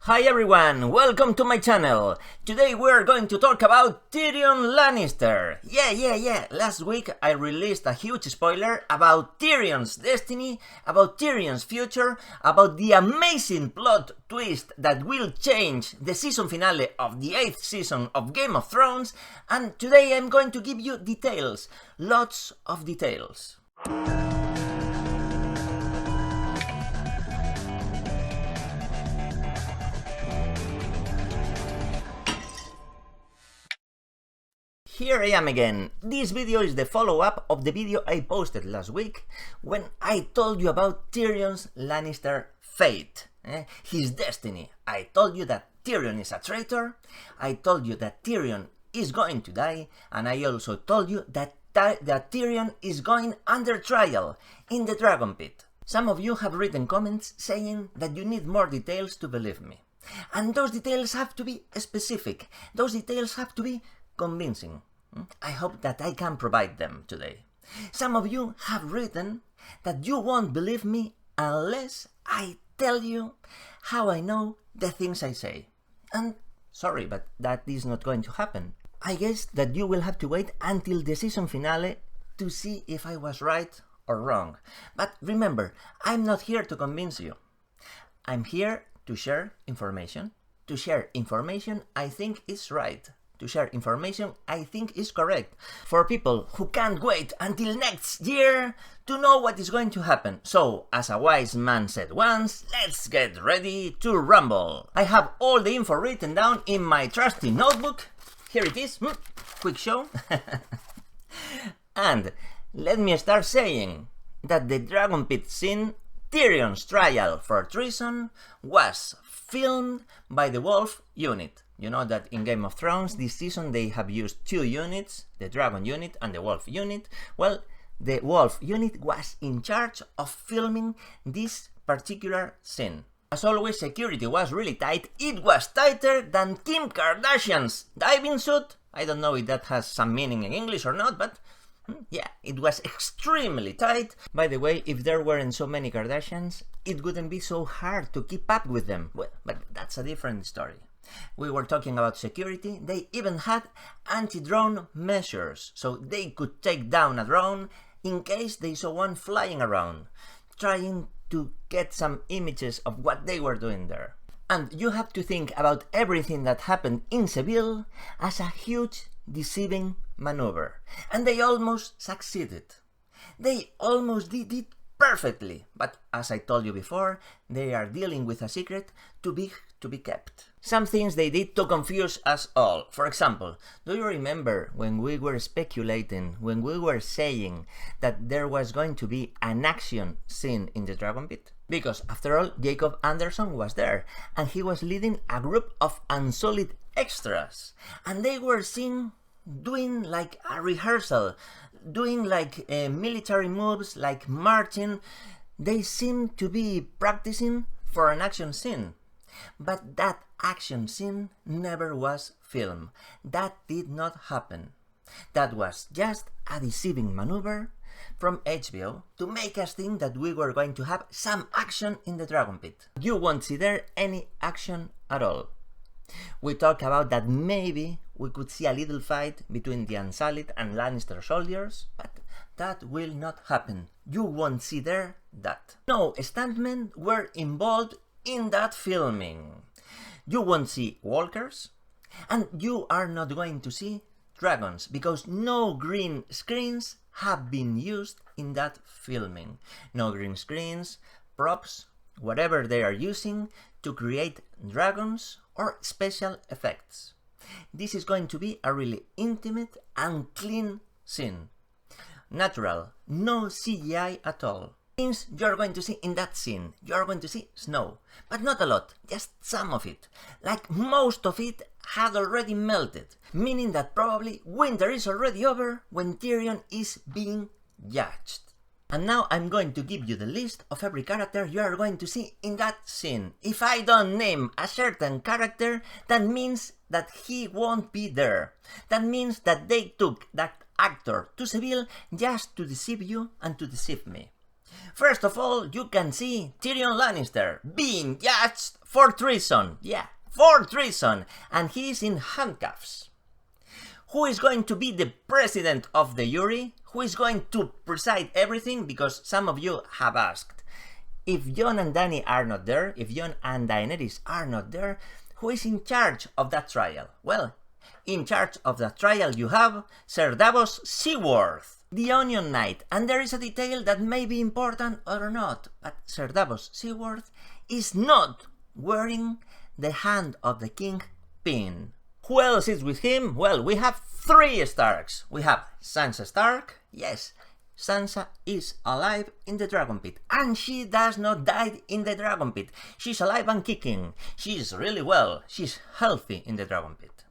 Hi everyone, welcome to my channel. Today we're going to talk about Tyrion Lannister. Yeah. Last week I released a huge spoiler about Tyrion's destiny, about Tyrion's future, about the amazing plot twist that will change the season finale of the 8th season of Game of Thrones, and today I'm going to give you details, lots of details. Here I am again. This video is the follow-up of the video I posted last week when I told you about Tyrion's Lannister fate, his destiny. I told you that Tyrion is a traitor, I told you that Tyrion is going to die, and I also told you that Tyrion is going under trial in the Dragonpit. Some of you have written comments saying that you need more details to believe me. And those details have to be specific. Those details have to be convincing. I hope that I can provide them today. Some of you have written that you won't believe me unless I tell you how I know the things I say. And sorry, but that is not going to happen. I guess that you will have to wait until the season finale to see if I was right or wrong. But remember, I'm not here to convince you. I'm here to share information. To share information I think is right. To share information I think is correct. For people who can't wait until next year to know what is going to happen. So, as a wise man said once, let's get ready to rumble. I have all the info written down in my trusty notebook. Here it is. Quick show. And let me start saying that the Dragonpit scene, Tyrion's trial for treason, was filmed by the Wolf unit. You know that in Game of Thrones this season they have used two units, the Dragon unit and the Wolf unit. Well, the Wolf unit was in charge of filming this particular scene. As always, security was really tight. It was tighter than Kim Kardashian's diving suit. I don't know if that has some meaning in English or not, but yeah, it was extremely tight. By the way, if there weren't so many Kardashians, it wouldn't be so hard to keep up with them. Well, but that's a different story. We were talking about security. They even had anti-drone measures, so they could take down a drone in case they saw one flying around, trying to get some images of what they were doing there. And you have to think about everything that happened in Seville as a huge deceiving maneuver. And they almost succeeded. They almost did it perfectly. But as I told you before, they are dealing with a secret too big to be kept. Some things they did to confuse us all. For example, do you remember when we were speculating, when we were saying that there was going to be an action scene in the Dragonpit? Because after all, Jacob Anderson was there, and he was leading a group of Unsullied extras, and they were seen doing like a rehearsal, doing like military moves, like marching. They seemed to be practicing for an action scene. But that action scene never was filmed. That did not happen. That was just a deceiving maneuver from HBO to make us think that we were going to have some action in the Dragonpit. You won't see there any action at all. We talked about that maybe we could see a little fight between the Unsullied and Lannister soldiers, but that will not happen. You won't see there that. No stuntmen were involved in that filming. You won't see walkers, and you are not going to see dragons, because no green screens have been used in that filming. No green screens, props, whatever they are using to create dragons or special effects. This is going to be a really intimate and clean scene. Natural, no CGI at all. Things you're going to see in that scene. You're going to see snow, but not a lot, just some of it. Like most of it had already melted, meaning that probably winter is already over when Tyrion is being judged. And now I'm going to give you the list of every character you are going to see in that scene. If I don't name a certain character, that means that he won't be there. That means that they took that actor to Seville just to deceive you and to deceive me. First of all, you can see Tyrion Lannister being judged for treason. Yeah, for treason. And he is in handcuffs. Who is going to be the president of the jury? Who is going to preside everything? Because some of you have asked, if Jon and Dany are not there, if Jon and Daenerys are not there, who is in charge of that trial? Well, in charge of that trial you have Sir Davos Seaworth, the Onion Knight. And there is a detail that may be important or not, but Sir Davos Seaworth is not wearing the Hand of the King pin. Who else is with him? Well, we have 3 Starks. We have Sansa Stark. Yes, Sansa is alive in the Dragonpit. And she does not die in the Dragonpit. She's alive and kicking. She's really well. She's healthy in the Dragonpit.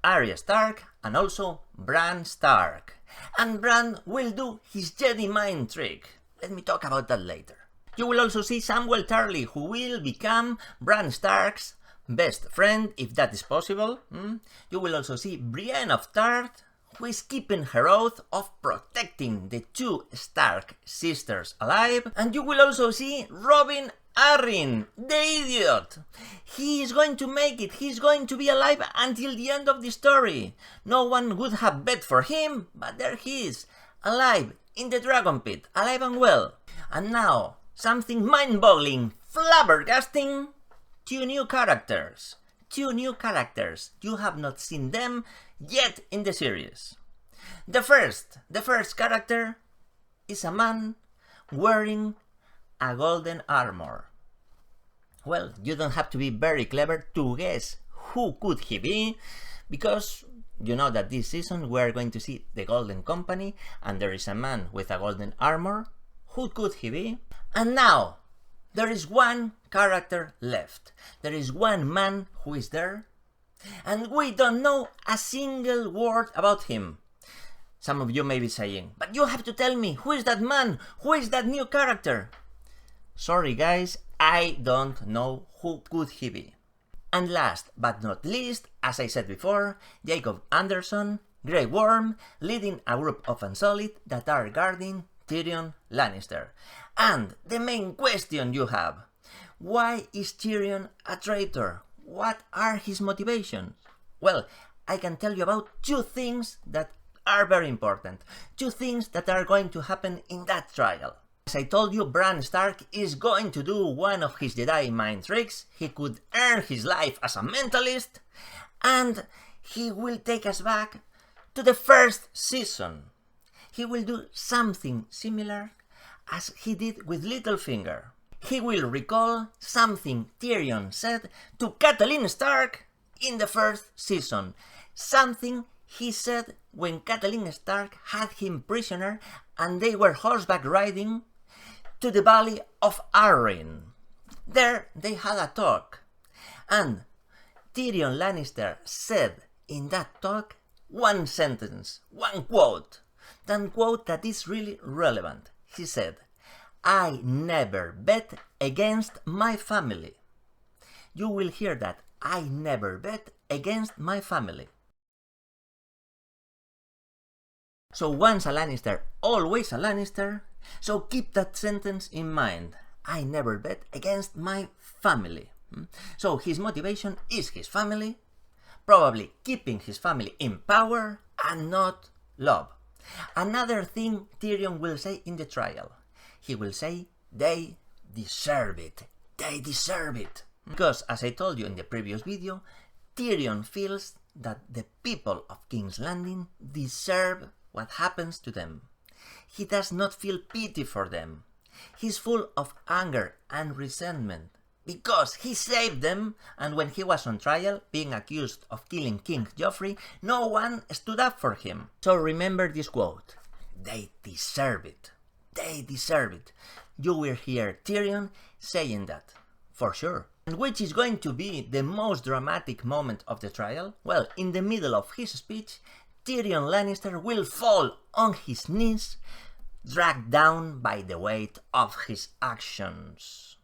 Arya Stark and also Bran Stark. And Bran will do his Jedi mind trick. Let me talk about that later. You will also see Samwell Tarly, who will become Bran Stark's best friend, if that is possible. You will also see Brienne of Tarth, who is keeping her oath of protecting the 2 Stark sisters alive. And you will also see Robin Arryn, the idiot. He is going to make it. He's going to be alive until the end of the story. No one would have bet for him, but there he is, alive in the Dragonpit, alive and well. And now, something mind-boggling, flabbergasting. 2 new characters. 2 new characters. You have not seen them yet in the series. The first character is a man wearing a golden armor. Well, you don't have to be very clever to guess who could he be, because you know that this season we are going to see the Golden Company and there is a man with a golden armor. Who could he be? And now, there is 1 character left. There is 1 man who is there, and we don't know a single word about him. Some of you may be saying, but you have to tell me, who is that man? Who is that new character? Sorry guys, I don't know who could he be. And last but not least, as I said before, Jacob Anderson, Grey Worm, leading a group of Unsullied that are guarding Tyrion Lannister. And the main question you have, why is Tyrion a traitor? What are his motivations? Well, I can tell you about 2 things that are very important. 2 things that are going to happen in that trial. As I told you, Bran Stark is going to do one of his Jedi mind tricks. He could earn his life as a mentalist, and he will take us back to the first season. He will do something similar as he did with Littlefinger. He will recall something Tyrion said to Catelyn Stark in the first season. Something he said when Catelyn Stark had him prisoner and they were horseback riding to the valley of Arryn. There they had a talk. And Tyrion Lannister said in that talk 1 sentence, 1 quote. That quote that is really relevant. He said, I never bet against my family. You will hear that. I never bet against my family. So once a Lannister, always a Lannister. So keep that sentence in mind. I never bet against my family. So his motivation is his family, probably keeping his family in power and not love. Another thing Tyrion will say in the trial. He will say, they deserve it. They deserve it. Because, as I told you in the previous video, Tyrion feels that the people of King's Landing deserve what happens to them. He does not feel pity for them. He's full of anger and resentment because he saved them, and when he was on trial, being accused of killing King Joffrey, no one stood up for him. So remember this quote. They deserve it. They deserve it. You will hear Tyrion saying that, for sure. And which is going to be the most dramatic moment of the trial? Well, in the middle of his speech, Tyrion Lannister will fall on his knees, dragged down by the weight of his actions.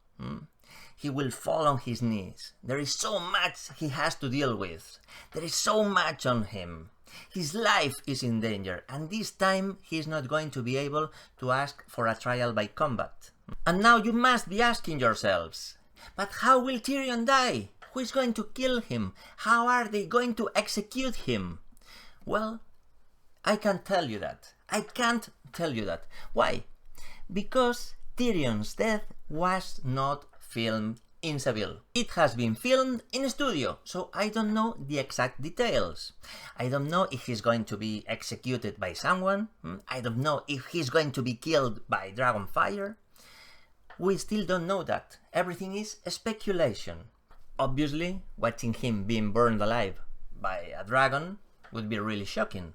he will fall on his knees. There is so much he has to deal with. There is so much on him. His life is in danger, and this time he is not going to be able to ask for a trial by combat. And now you must be asking yourselves, but how will Tyrion die? Who is going to kill him? How are they going to execute him? Well, I can't tell you that. I can't tell you that. Why? Because Tyrion's death was not filmed in Seville. It has been filmed in a studio, so I don't know the exact details. I don't know if he's going to be executed by someone. I don't know if he's going to be killed by dragonfire. We still don't know that. Everything is speculation. Obviously, watching him being burned alive by a dragon would be really shocking.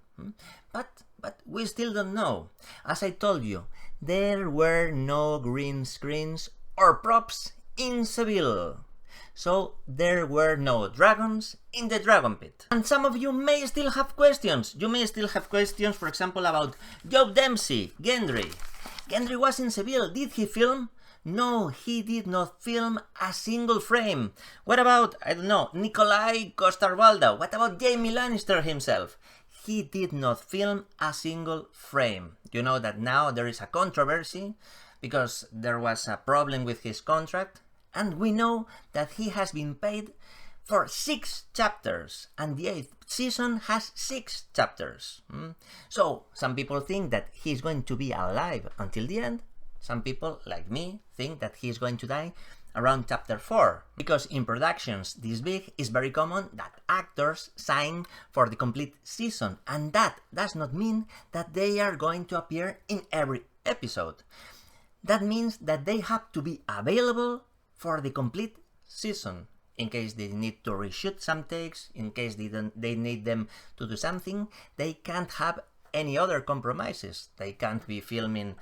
But we still don't know. As I told you, there were no green screens or props in Seville. So there were no dragons in the dragon pit. And some of you may still have questions. You may still have questions, for example, about Joe Dempsey, Gendry. Gendry was in Seville. Did he film? No, he did not film a single frame. What about, I don't know, Nikolai Coster-Waldau? What about Jaime Lannister himself? He did not film a single frame. You know that now there is a controversy because there was a problem with his contract, and we know that he has been paid for 6 chapters, and the 8th season has 6 chapters. So some people think that he's going to be alive until the end. Some people, like me, think that he's going to die around chapter 4, because in productions this big it's very common that actors sign for the complete season, and that does not mean that they are going to appear in every episode. That means that they have to be available for the complete season, in case they need to reshoot some takes, in case they need them to do something. They can't have any other compromises. They can't be filming,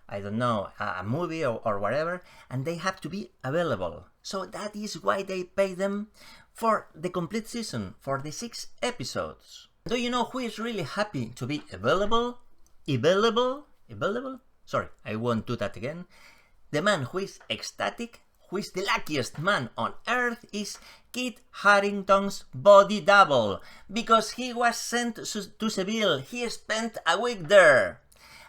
I don't know, a movie or whatever, and they have to be available. So that is why they pay them for the complete season, for the 6 episodes. Do you know who is really happy to be available? Available? Sorry, I won't do that again. The man who is ecstatic, who is the luckiest man on earth, is Kit Harington's body double, because he was sent to Seville. He spent a week there,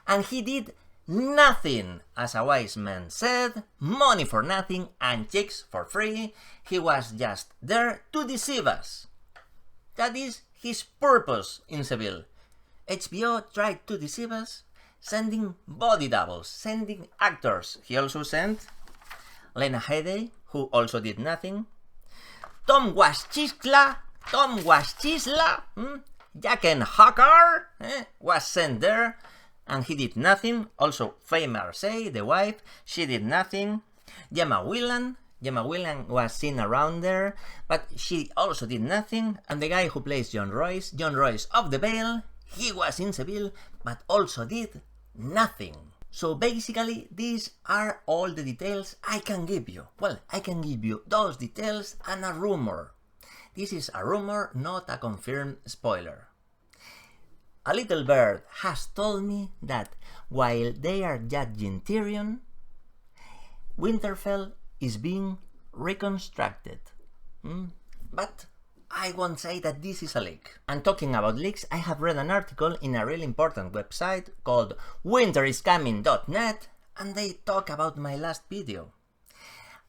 and he did nothing. As a wise man said, money for nothing and chicks for free. He was just there to deceive us. That is his purpose in Seville. HBO tried to deceive us, sending body doubles, sending actors. He also sent Lena Headey, who also did nothing. Tom Chisla, Jaqen Hawker was sent there, and he did nothing. Also, Faye Marseille, the wife, she did nothing. Gemma Whelan was seen around there, but she also did nothing. And the guy who plays John Royce of the Vale, he was in Seville, but also did nothing. So basically, these are all the details I can give you. Well, I can give you those details and a rumor. This is a rumor, not a confirmed spoiler. A little bird has told me that while they are judging Tyrion, Winterfell is being reconstructed. But I won't say that this is a leak. And talking about leaks, I have read an article in a really important website called winteriscoming.net, and they talk about my last video.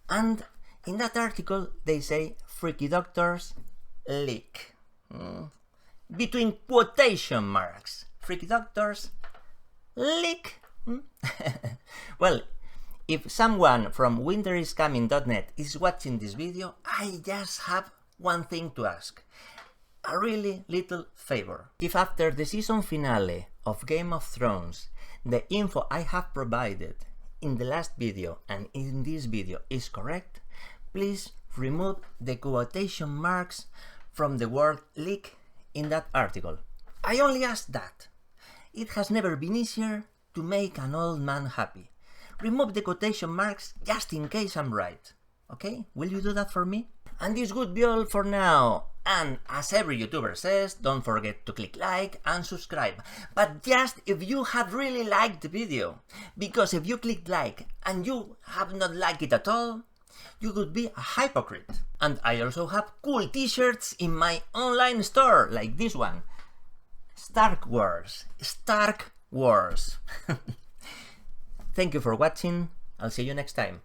And in that article they say Frikidoctor's leak. Between quotation marks. Frikidoctor's leak. Well, if someone from winteriscoming.net is watching this video, I just have one thing to ask. A really little favor. If after the season finale of Game of Thrones, the info I have provided in the last video and in this video is correct, please remove the quotation marks from the word leak in that article. I only ask that. It has never been easier to make an old man happy. Remove the quotation marks just in case I'm right. Okay? Will you do that for me? And this would be all for now. And as every YouTuber says, don't forget to click like and subscribe. But just if you have really liked the video. Because if you clicked like and you have not liked it at all, you could be a hypocrite. And I also have cool t-shirts in my online store, like this one. Stark Wars. Stark Wars. Thank you for watching. I'll see you next time.